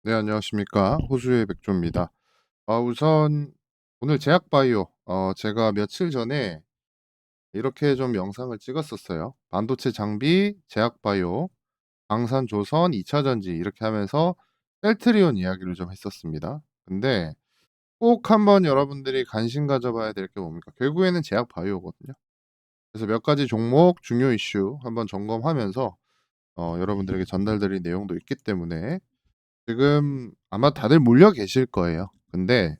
네, 안녕하십니까. 호수의 백조입니다. 우선 오늘 제약바이오, 제가 며칠 전에 이렇게 좀 영상을 찍었었어요. 반도체 장비, 제약바이오, 방산조선, 2차 전지 이렇게 하면서 셀트리온 이야기를 좀 했었습니다. 근데 꼭 한번 여러분들이 관심 가져봐야 될 게 뭡니까? 결국에는 제약바이오거든요. 그래서 몇 가지 종목, 중요 이슈 한번 점검하면서 여러분들에게 전달드릴 내용도 있기 때문에 지금 아마 다들 몰려 계실 거예요. 근데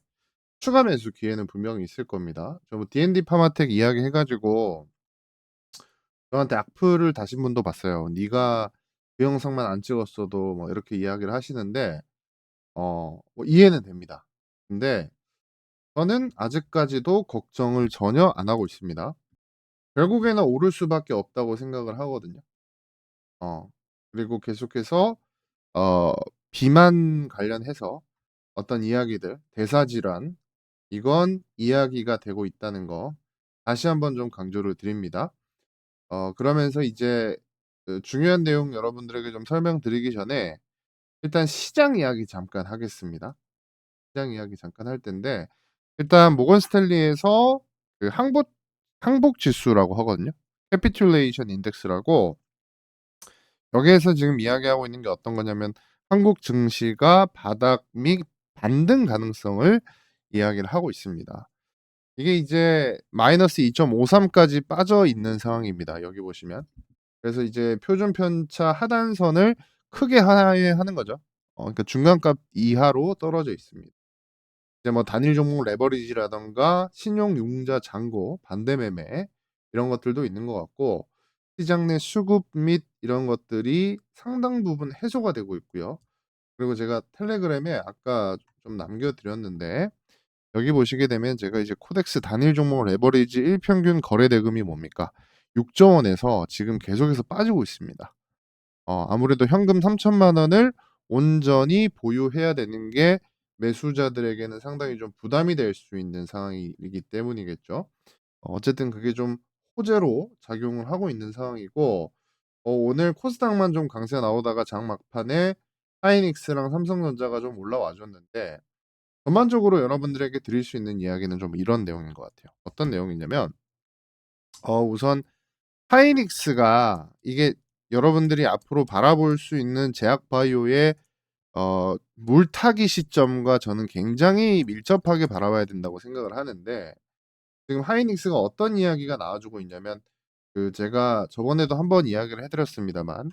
추가 매수 기회는 분명히 있을 겁니다. 저 뭐 D&D 파마텍 이야기 해 가지고 저한테 악플을 다신 분도 봤어요. "네가 그 영상만 안 찍었어도" 뭐 이렇게 이야기를 하시는데 뭐 이해는 됩니다. 근데 저는 아직까지도 걱정을 전혀 안 하고 있습니다. 결국에는 오를 수밖에 없다고 생각을 하거든요. 어 그리고 계속해서 어 비만 관련해서 어떤 이야기들, 대사질환 이건 이야기가 되고 있다는 거 다시 한번 좀 강조를 드립니다. 그러면서 이제 그 중요한 내용 여러분들에게 좀 설명드리기 전에 일단 시장 이야기 잠깐 하겠습니다. 시장 이야기 잠깐 할 텐데 일단 모건 스탠리에서 그 항복 지수라고 하거든요. 캐피툴레이션 인덱스라고 여기에서 지금 이야기하고 있는 게 어떤 거냐면 한국 증시가 바닥 및 반등 가능성을 이야기를 하고 있습니다. 이게 이제 마이너스 2.53 까지 빠져 있는 상황입니다. 여기 보시면. 그래서 이제 표준 편차 하단선을 크게 하회하는 거죠. 그러니까 중간값 이하로 떨어져 있습니다. 이제 뭐 단일 종목 레버리지라든가 신용 융자 잔고 반대 매매 이런 것들도 있는 것 같고 시장 내 수급 및 이런 것들이 상당 부분 해소가 되고 있고요. 그리고 제가 텔레그램에 아까 좀 남겨 드렸는데 여기 보시게 되면 제가 이제 코덱스 단일 종목 레버리지 일평균 거래 대금이 뭡니까? 6조 원에서 지금 계속해서 빠지고 있습니다. 아무래도 현금 3천만 원을 온전히 보유해야 되는 게 매수자들에게는 상당히 좀 부담이 될 수 있는 상황이기 때문이겠죠. 어쨌든 그게 좀 호재로 작용을 하고 있는 상황이고 오늘 코스닥만 좀 강세 나오다가 장 막판에 하이닉스랑 삼성전자가 좀 올라와 줬는데 전반적으로 여러분들에게 드릴 수 있는 이야기는 좀 이런 내용인 것 같아요. 어떤 내용이냐면 우선 하이닉스가 이게 여러분들이 앞으로 바라볼 수 있는 제약 바이오의 물타기 시점과 저는 굉장히 밀접하게 바라봐야 된다고 생각을 하는데 지금 하이닉스가 어떤 이야기가 나와주고 있냐면 그 제가 저번에도 한번 이야기를 해 드렸습니다만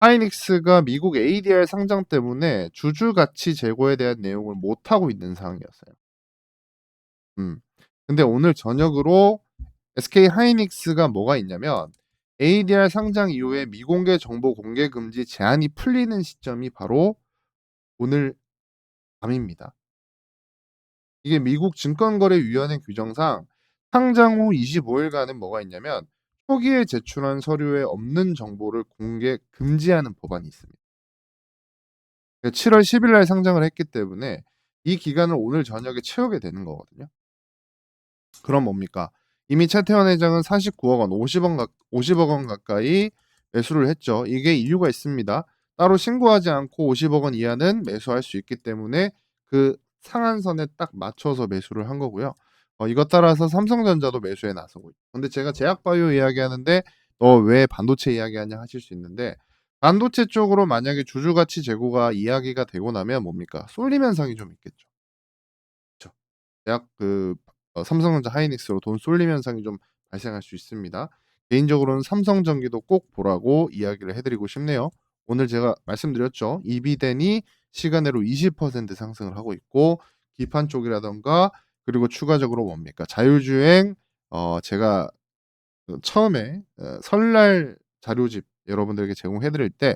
하이닉스가 미국 ADR 상장 때문에 주주 가치 제고에 대한 내용을 못 하고 있는 상황이었어요. 음. 근데 오늘 저녁으로 SK 하이닉스가 뭐가 있냐면 ADR 상장 이후에 미공개 정보 공개 금지 제한이 풀리는 시점이 바로 오늘 밤입니다. 이게 미국 증권거래위원회 규정상 상장 후 25일간은 뭐가 있냐면 초기에 제출한 서류에 없는 정보를 공개 금지하는 법안이 있습니다. 7월 10일 날 상장을 했기 때문에 이 기간을 오늘 저녁에 채우게 되는 거거든요. 그럼 뭡니까? 이미 차태원 회장은 49억 원, 50억 원 가까이 매수를 했죠. 이게 이유가 있습니다. 따로 신고하지 않고 50억 원 이하는 매수할 수 있기 때문에 그 상한선에 딱 맞춰서 매수를 한 거고요. 이것 따라서 삼성전자도 매수에 나서고 있죠. 근데 제가 제약바이오 이야기하는데 "너 왜 반도체 이야기하냐?" 하실 수 있는데 반도체 쪽으로 만약에 주주가치 제고가 이야기가 되고 나면 뭡니까? 쏠림 현상이 좀 있겠죠. 그쵸. 대학 삼성전자 하이닉스로 돈 쏠림 현상이 좀 발생할 수 있습니다. 개인적으로는 삼성전기도 꼭 보라고 이야기를 해 드리고 싶네요. 오늘 제가 말씀드렸죠. 이비덴이 시간으로 20% 상승을 하고 있고 기판 쪽이라든가 그리고 추가적으로 뭡니까? 자율주행 제가 처음에 설날 자료집 여러분들에게 제공해 드릴 때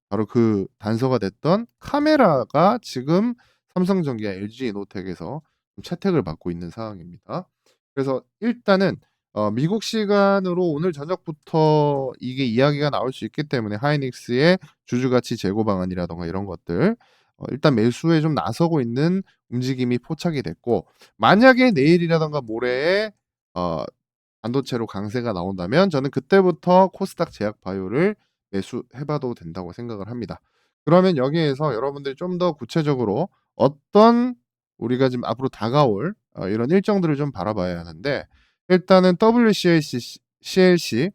바로 그 단서가 됐던 카메라가 지금 삼성전기와 LG이노텍에서 좀 채택을 받고 있는 상황입니다. 그래서 일단은 미국 시간으로 오늘 저녁부터 이게 이야기가 나올 수 있기 때문에 하이닉스의 주주가치 재고 방안이라든가 이런 것들 일단 매수에 좀 나서고 있는 움직임이 포착이 됐고 만약에 내일이라든가 모레에 어 반도체로 강세가 나온다면 저는 그때부터 코스닥 제약 바이오를 매수해 봐도 된다고 생각을 합니다. 그러면 여기에서 여러분들이 좀 더 구체적으로 어떤 우리가 지금 앞으로 다가올 이런 일정들을 좀 바라봐야 하는데, 일단은 CLC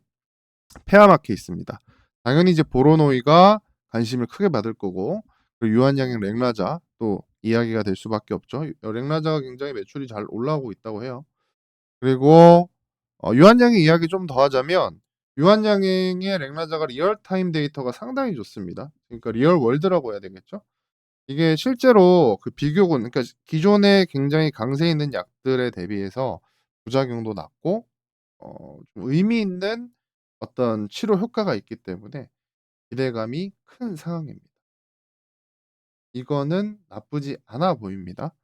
페어마켓이 있습니다. 당연히 이제 보로노이가 관심을 크게 받을 거고, 그리고 유한양행 랭라자 또 이야기가 될 수밖에 없죠. 랭라자가 굉장히 매출이 잘 올라오고 있다고 해요. 그리고 유한양행 이야기 좀 더 하자면, 유한양행의 랭라자가 리얼타임 데이터가 상당히 좋습니다. 그러니까 리얼 월드라고 해야 되겠죠. 이게 실제로 그 비교군, 그러니까 기존에 굉장히 강세 있는 약들에 대비해서 부작용도 낮고 좀 의미 있는 어떤 치료 효과가 있기 때문에 기대감이 큰 상황입니다. 이거는 나쁘지 않아 보입니다.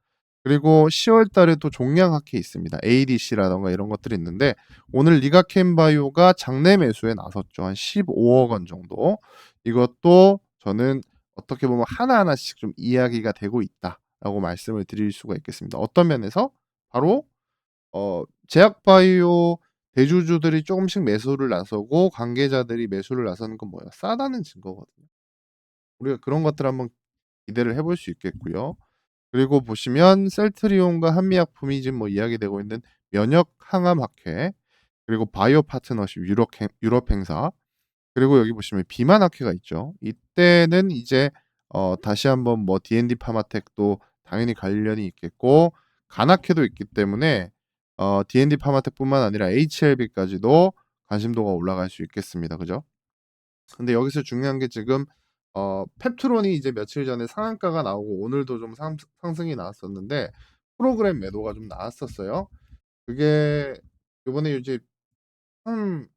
그리고 10월 달에 또 종양학회 있습니다. ADC라든가 이런 것들이 있는데, 오늘 리가켄바이오가 장내 매수에 나섰죠. 한 15억 원 정도. 이것도 저는 어떻게 보면 하나하나씩 좀 이야기가 되고 있다라고 말씀을 드릴 수가 있겠습니다. 어떤 면에서? 바로 제약바이오 대주주들이 조금씩 매수를 나서고 관계자들이 매수를 나서는 건 뭐예요? 싸다는 증거거든요. 우리가 그런 것들 한번 기대를 해볼 수 있겠고요. 그리고 보시면 셀트리온과 한미약품이 지금 뭐 이야기되고 있는 면역 항암 학회, 그리고 바이오 파트너십 유럽 행사, 그리고 여기 보시면 비만 학회가 있죠. 이때는 이제 다시 한번 뭐 D&D 파마텍도 당연히 관련이 있겠고, 간 학회도 있기 때문에 D&D 파마텍뿐만 아니라 HLB까지도 관심도가 올라갈 수 있겠습니다. 그죠? 근데 여기서 중요한 게 지금 펩트론이 이제 며칠 전에 상한가가 나오고 오늘도 좀 상승이 나왔었는데, 프로그램 매도가 좀 나왔었어요. 그게 요번에 이제 한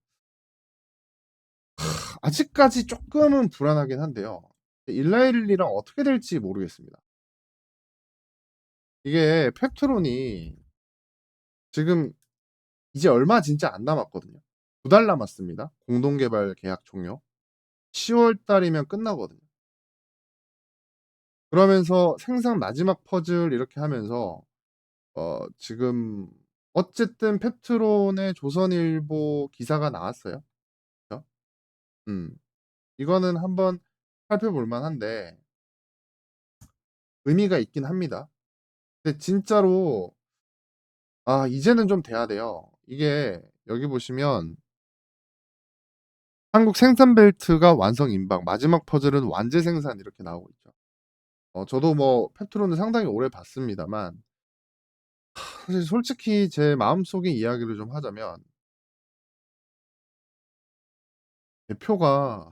아직까지 쪼끔은 불안하긴 한데요. 일라일리랑 어떻게 될지 모르겠습니다. 이게 펩트론이 지금 이제 얼마 진짜 안 남았거든요. 2달 남았습니다. 공동 개발 계약 종료. 10월 달이면 끝나거든요. 그러면서 생산 마지막 퍼즐 이렇게 하면서 지금 어쨌든 펩트론의 조선일보 기사가 나왔어요. 그죠? 음. 이거는 한번 살펴볼 만한데 의미가 있긴 합니다. 근데 진짜로 이제는 좀 돼야 돼요. 이게 여기 보시면 한국 생산 벨트가 완성 임박, 마지막 퍼즐은 완제 생산 이렇게 나오고 있죠. 저도 뭐 펩트론을 상당히 오래 봤습니다만, 사실 솔직히 제 마음속의 이야기를 좀 하자면 대표가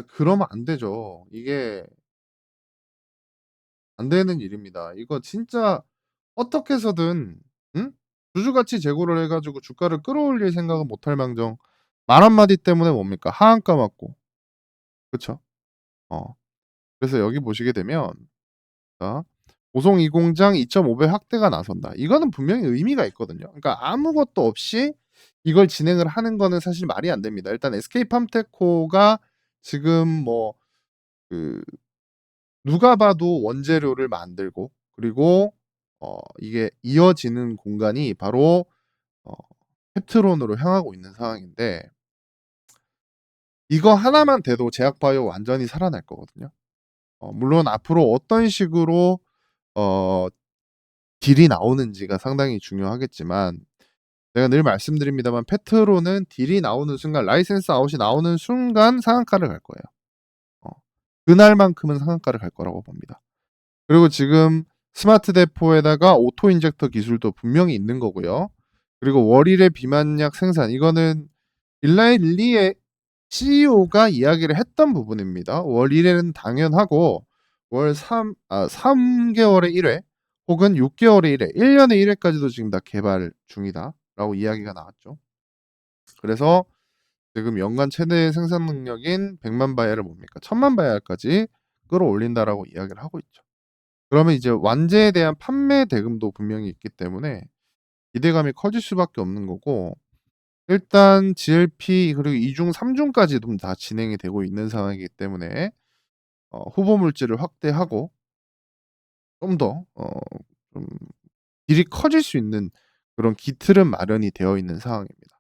그러면 안 되죠. 이게 안 되는 일입니다. 이거 진짜 어떻게 해서든 응? 주주가치 제고를 해 가지고 주가를 끌어올릴 생각은 못할 망정 말 한마디 때문에 뭡니까? 하한가 맞고. 그쵸? 어. 그래서 여기 보시게 되면 자, "고성 이 공장 2.5배 확대가 나선다." 이거는 분명히 의미가 있거든요. 그러니까 아무것도 없이 이걸 진행을 하는 거는 사실 말이 안 됩니다. 일단 SK팜테코가 지금 뭐 그 누가 봐도 원재료를 만들고, 그리고 이게 이어지는 공간이 바로 어 펩트론으로 향하고 있는 상황인데, 이거 하나만 돼도 제약바이오 완전히 살아날 거거든요. 물론 앞으로 어떤 식으로 어 딜이 나오는지가 상당히 중요하겠지만, 제가 늘 말씀드립니다만 펩트론은 딜이 나오는 순간, 라이센스 아웃이 나오는 순간 상한가를 갈 거예요. 어 그날만큼은 상한가를 갈 거라고 봅니다. 그리고 지금 스마트 대포에다가 오토 인젝터 기술도 분명히 있는 거고요. 그리고 월일의 비만약 생산, 이거는 일라이 릴리의 CEO가 이야기를 했던 부분입니다. 월 1회는 당연하고 월 3 개월에 1회 혹은 6 개월에 1회, 1 년에 1 회까지도 지금 다 개발 중이다라고 이야기가 나왔죠. 그래서 지금 연간 최대 생산 능력인 100만 바이알을 뭡니까? 1000만 바이알까지 끌어올린다라고 이야기를 하고 있죠. 그러면 이제 완제에 대한 판매 대금도 분명히 있기 때문에 기대감이 커질 수밖에 없는 거고, 일단 GLP 그리고 2 중, 3 중까지도 다 진행이 되고 있는 상황이기 때문에 후보 물질을 확대하고 좀 더 좀 딜이 커질 수 있는 그런 기틀은 마련이 되어 있는 상황입니다.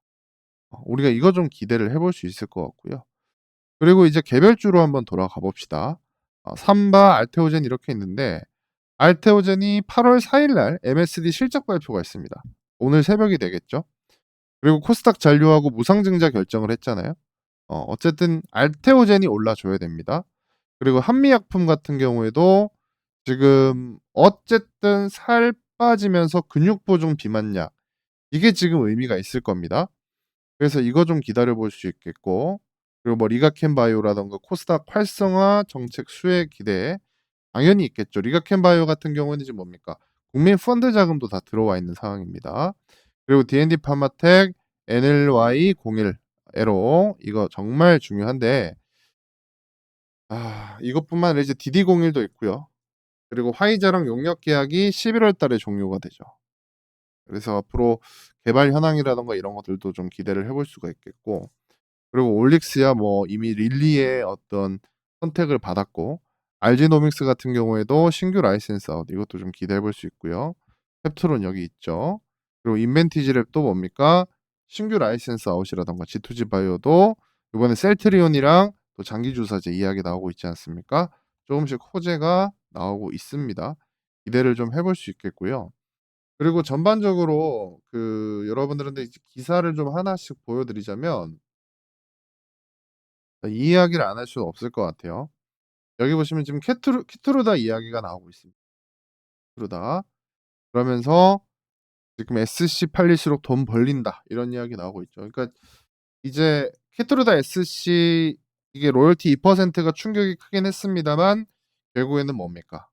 우리가 이거 좀 기대를 해볼 수 있을 것 같고요. 그리고 이제 개별주로 한번 돌아가 봅시다. 삼바, 알테오젠 이렇게 있는데 알테오젠이 8월 4일 날 MSD 실적 발표가 있습니다. 오늘 새벽이 되겠죠. 그리고 코스닥 잔류하고 무상증자 결정을 했잖아요. 어쨌든 알테오젠이 올라줘야 됩니다. 그리고 한미약품 같은 경우에도 지금 어쨌든 살 빠지면서 근육 보정 비만약 이게 지금 의미가 있을 겁니다. 그래서 이거 좀 기다려 볼 수 있겠고 그리고 뭐 리가켄 바이오라든가 코스닥 활성화 정책 수혜 기대 당연히 있겠죠. 리가켄 바이오 같은 경우에는 지금 뭡니까? 국민 펀드 자금도 다 들어와 있는 상황입니다. 그리고 D&D 파마텍 NLY01 에로 이거 정말 중요한데 이것뿐만 아니라 이제 DD01도 있고요. 그리고 화이자랑 용역 계약이 11월 달에 종료가 되죠. 그래서 앞으로 개발 현황이라든가 이런 것들도 좀 기대를 해볼 수가 있겠고 그리고 올릭스야 뭐 이미 릴리의 어떤 선택을 받았고 알지노믹스 같은 경우에도 신규 라이센스 아웃 이것도 좀 기대해 볼 수 있고요. 펩트론 여기 있죠. 그리고 인벤티지랩 또 뭡니까? 신규 라이센스 아웃이라든가 G2G 바이오도 이번에 셀트리온이랑 또 장기 주사제 이야기 나오고 있지 않습니까? 조금씩 호재가 나오고 있습니다. 기대를 좀 해볼 수 있겠고요. 그리고 전반적으로 여러분들한테 이제 기사를 좀 하나씩 보여드리자면 이 이야기를 안 할 수는 없을 것 같아요. 여기 보시면 지금 키투르다 이야기가 나오고 있습니다. 키투르다. 그러면서 지금 SC 팔릴수록 돈 벌린다 이런 이야기 나오고 있죠. 그러니까 이제 키투르다 SC 이게 로열티 2%가 충격이 크긴 했습니다만 결국에는 뭡니까?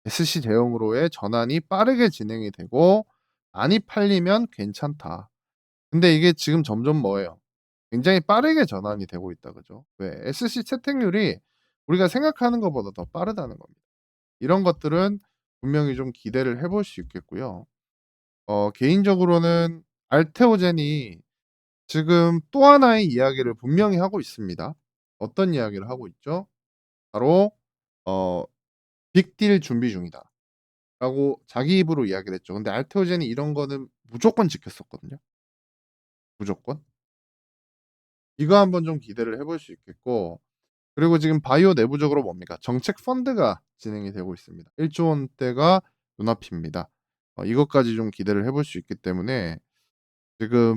SC 대용으로의 전환이 빠르게 진행이 되고 많이 팔리면 괜찮다. 근데 이게 지금 점점 뭐예요? 굉장히 빠르게 전환이 되고 있다. 그죠? 왜? SC 채택률이 우리가 생각하는 것보다 더 빠르다는 겁니다. 이런 것들은 분명히 좀 기대를 해볼 수 있겠고요. 개인적으로는 알테오젠이 지금 또 하나의 이야기를 분명히 하고 있습니다. 어떤 이야기를 하고 있죠? 바로 어 "빅딜 준비 중이다."라고 자기 입으로 이야기를 했죠. 근데 알테오젠이 이런 거는 무조건 지켰었거든요, 무조건. 이거 한번 좀 기대를 해볼 수 있겠고 그리고 지금 바이오 내부적으로 뭡니까? 정책 펀드가 진행이 되고 있습니다. 1조 원대가 눈앞입니다. 이것까지 좀 기대를 해볼 수 있기 때문에 지금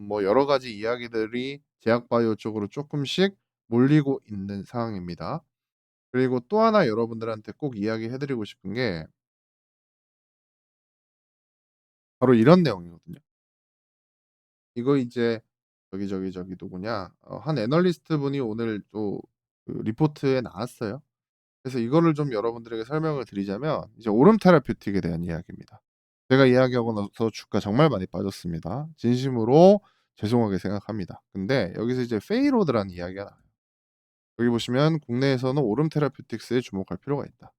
뭐 여러 가지 이야기들이 제약 바이오 쪽으로 조금씩 몰리고 있는 상황입니다. 그리고 또 하나 여러분들한테 꼭 이야기해 드리고 싶은 게 바로 이런 내용이거든요. 이거 이제 저기 누구냐 한 애널리스트 분이 오늘 또 리포트에 나왔어요. 그래서 이거를 좀 여러분들에게 설명을 드리자면 이제 오름 테라퓨틱에 대한 이야기입니다. 제가 이야기하고 나서 주가 정말 많이 빠졌습니다. 진심으로 죄송하게 생각합니다. 근데 여기서 이제 페이로드라는 이야기가 나와요. 여기 보시면 국내에서는 오름 테라퓨틱스에 주목할 필요가 있다.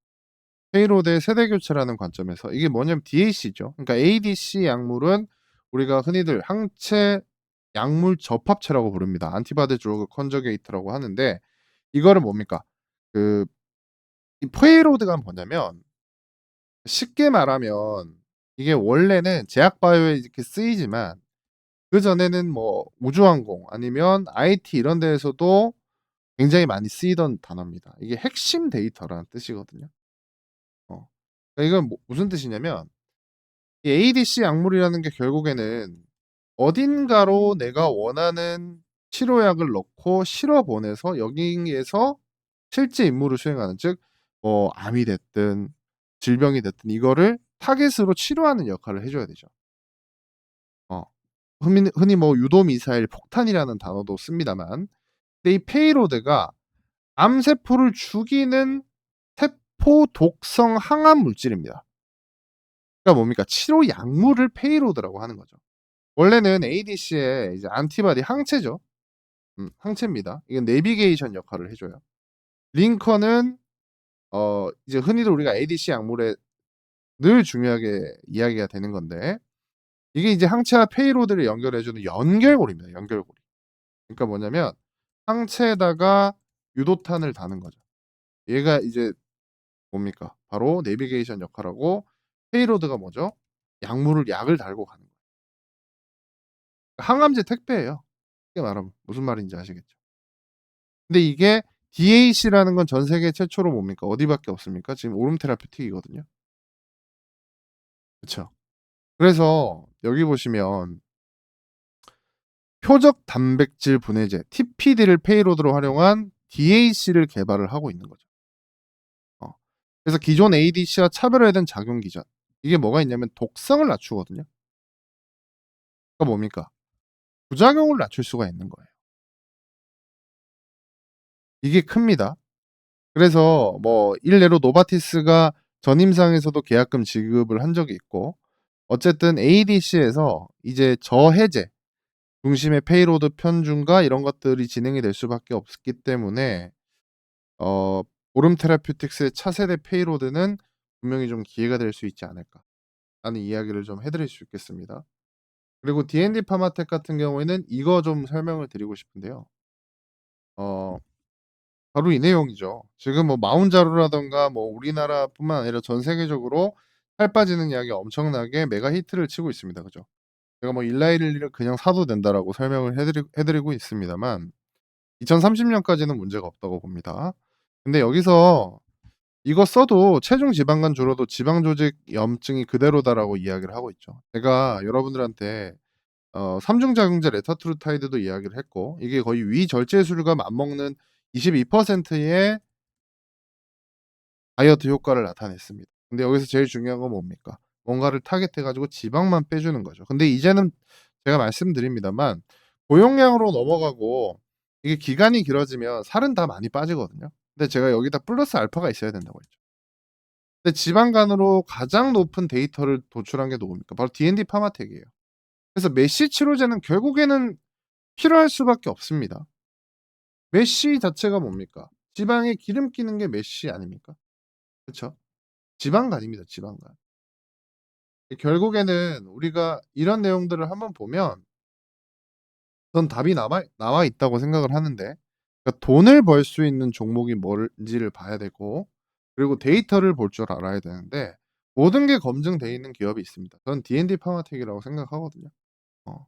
페이로드의 세대 교체라는 관점에서 이게 뭐냐면 DAC죠. 그러니까 ADC 약물은 우리가 흔히들 항체 약물 접합체라고 부릅니다. 안티바디 드러그 컨저게이트라고 하는데 이거를 뭡니까? 그 이 페이로드가 뭐냐면 쉽게 말하면 이게 원래는 제약 바이오에 이렇게 쓰이지만 그전에는 뭐 우주항공 아니면 IT 이런 데에서도 굉장히 많이 쓰이던 단어입니다. 이게 핵심 데이터라는 뜻이거든요. 그러니까 이건 무슨 뜻이냐면 이 ADC 약물이라는 게 결국에는 어딘가로 내가 원하는 치료약을 넣고 실어 보내서 여기에서 실제 임무를 수행하는 즉 뭐 암이 됐든 질병이 됐든 이거를 타깃으로 치료하는 역할을 해 줘야 되죠. 어. 흔히 뭐 유도 미사일 폭탄이라는 단어도 씁니다만 근데 이 페이로드가 암세포를 죽이는 세포 독성 항암 물질입니다. 그러니까 뭡니까? 치료 약물을 페이로드라고 하는 거죠. 원래는 ADC의 이제 안티바디 항체죠. 항체입니다. 이게 내비게이션 역할을 해 줘요. 링커는 이제 흔히들 우리가 ADC 약물에 늘 중요하게 이야기가 되는 건데 이게 이제 항체와 페이로드를 연결해 주는 연결고리입니다, 연결고리. 그러니까 뭐냐면 항체에다가 유도탄을 다는 거죠. 얘가 이제 뭡니까? 바로 내비게이션 역할하고 페이로드가 뭐죠? 약을 달고 가는 거예요. 항암제 택배예요. 쉽게 말하면 무슨 말인지 아시겠죠? 근데 이게 DAC라는 건 전 세계 최초로 뭡니까? 어디밖에 없습니까? 지금 오름 테라퓨틱이거든요. 그쵸. 그래서 여기 보시면 표적 단백질 분해제 TPD를 페이로드로 활용한 DAC를 개발을 하고 있는 거죠. 어. 그래서 기존 ADC와 차별화된 작용 기전. 이게 뭐가 있냐면 독성을 낮추거든요. 그러니까 뭡니까? 부작용을 낮출 수가 있는 거예요. 이게 큽니다. 그래서 뭐 일례로 노바티스가 전임상에서도 계약금 지급을 한 적이 있고, 어쨌든 ADC에서 이제 저해제 중심의 페이로드 편중과 이런 것들이 진행이 될 수밖에 없기 때문에 어 오름 테라퓨틱스의 차세대 페이로드는 분명히 좀 기회가 될 수 있지 않을까라는 이야기를 좀 해 드릴 수 있겠습니다. 그리고 D&D 파마텍 같은 경우에는 이거 좀 설명을 드리고 싶은데요. 어 바로 이 내용이죠. 지금 뭐 마운자루라든가 뭐 우리나라뿐만 아니라 전 세계적으로 살 빠지는 약이 엄청나게 메가 히트를 치고 있습니다. 그죠? 제가 뭐 일라이릴리를 그냥 사도 된다라고 설명을 해 드리고 있습니다만 2030 년까지는 문제가 없다고 봅니다. 근데 여기서 이거 써도 체중 지방간 줄어도 지방 조직 염증이 그대로다라고 이야기를 하고 있죠. 제가 여러분들한테 삼중작용제 레타트루타이드도 이야기를 했고, 이게 거의 위절제술과 맞먹는 22%의 다이어트 효과를 나타냈습니다. 근데 여기서 제일 중요한 건 뭡니까? 뭔가를 타겟해 가지고 지방만 빼주는 거죠. 근데 이제는 제가 말씀드립니다만 고용량으로 넘어가고 이게 기간이 길어지면 살은 다 많이 빠지거든요. 근데 제가 여기다 플러스 알파가 있어야 된다고 했죠. 근데 지방간으로 가장 높은 데이터를 도출한 게 누굽니까? 바로 D&D 파마텍이에요. 그래서 메시 치료제는 결국에는 필요할 수밖에 없습니다. 메시 자체가 뭡니까? 지방에 기름 끼는 게 메시 아닙니까? 그쵸? 지방간입니다, 지방간. 결국에는 우리가 이런 내용들을 한번 보면 전 답이 나와 있다고 생각을 하는데, 그러니까 돈을 벌 수 있는 종목이 뭔지를 봐야 되고, 그리고 데이터를 볼 줄 알아야 되는데 모든 게 검증돼 있는 기업이 있습니다. 저는 D&D 파마텍이라고 생각하거든요. 어.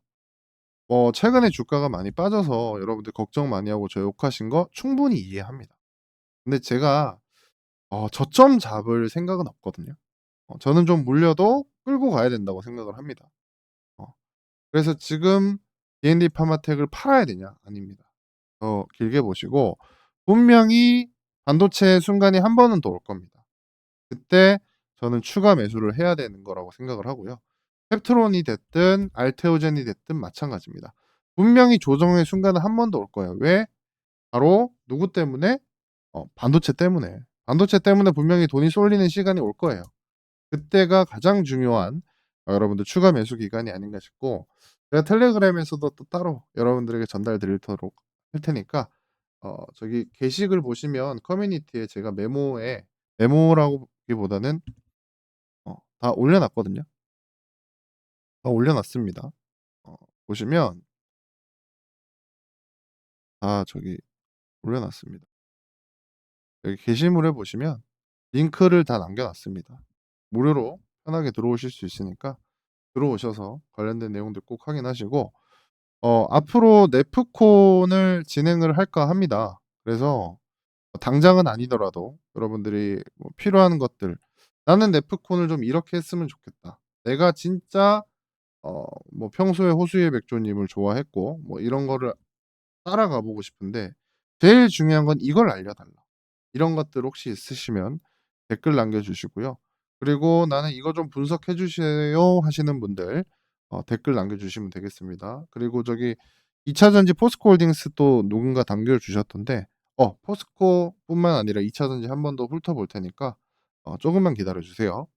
뭐 최근에 주가가 많이 빠져서 여러분들 걱정 많이 하고 저 욕하신 거 충분히 이해합니다. 근데 제가 저점 잡을 생각은 없거든요. 저는 좀 물려도 끌고 가야 된다고 생각을 합니다. 어. 그래서 지금 D&D 파마텍을 팔아야 되냐? 아닙니다. 더 길게 보시고 분명히 반도체 순간이 한 번은 더 올 겁니다. 그때 저는 추가 매수를 해야 되는 거라고 생각을 하고요. 펩트론이 됐든 알테오젠이 됐든 마찬가지입니다. 분명히 조정의 순간은 한 번 더 올 거예요. 왜? 바로 누구 때문에? 반도체 때문에. 반도체 때문에 분명히 돈이 쏠리는 시간이 올 거예요. 그때가 가장 중요한 여러분들 추가 매수 기간이 아닌가 싶고, 제가 텔레그램에서도 또 따로 여러분들에게 전달 드리도록 할 테니까 저기 게시글 보시면 커뮤니티에 제가 메모라기보다는 다 올려 놨거든요. 다 올려 놨습니다. 어 보시면 다 저기 올려 놨습니다. 여기 게시물에 보시면 링크를 다 남겨 놨습니다. 무료로 편하게 들어오실 수 있으니까 들어오셔서 관련된 내용들 꼭 확인하시고, 앞으로 네프콘을 진행을 할까 합니다. 그래서 당장은 아니더라도 여러분들이 뭐 필요한 것들, '나는 네프콘을 좀 이렇게 했으면 좋겠다. 내가 진짜 뭐 평소에 호수의 백조님을 좋아했고 뭐 이런 거를 따라가 보고 싶은데 제일 중요한 건 이걸 알려 달라.' 이런 것들 혹시 있으시면 댓글 남겨 주시고요. 그리고 "나는 이거 좀 분석해 주세요." 하시는 분들 댓글 남겨 주시면 되겠습니다. 그리고 저기 2 차전지 포스코홀딩스 또 누군가 남겨 주셨던데 포스코뿐만 아니라 2 차전지 한 번 더 훑어볼 테니까 조금만 기다려 주세요.